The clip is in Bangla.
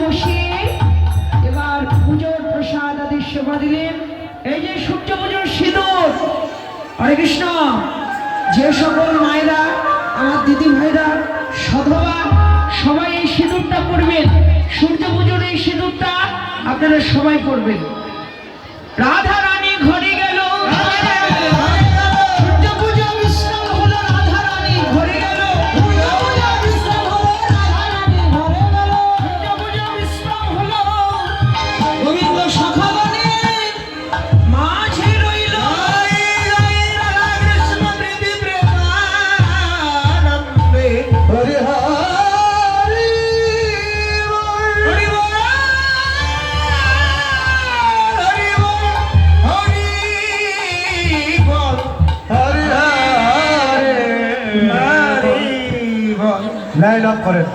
বসিয়ে এবার পুজোর প্রসাদ আদি সেবা দিলেন। এই যে সূর্য পুজোর সিঁদুর, হরে কৃষ্ণ। যে সকল মায়েরা, আমার দিদি ভাইরা, সধবা সবাই এই সিঁদুরটা পরবেন। সূর্য পুজোর এই সিঁদুরটা আপনারা সবাই পরবেন। রাধা রানী ঘরে গেল, সূর্য পুজো বিশ্রাম হলো, রাধা রানী ঘরে গেল, সূর্য পুজো বিশ্রাম হলো, গোবিন্দ সখা বনে মাঝে রইল, কৃষ্ণ প্রীতি প্রেমানন্দে হরি হরি হরি বল, হরি বল, হরি বল, হরি হরি হরি বল। লাইন আপ করেন।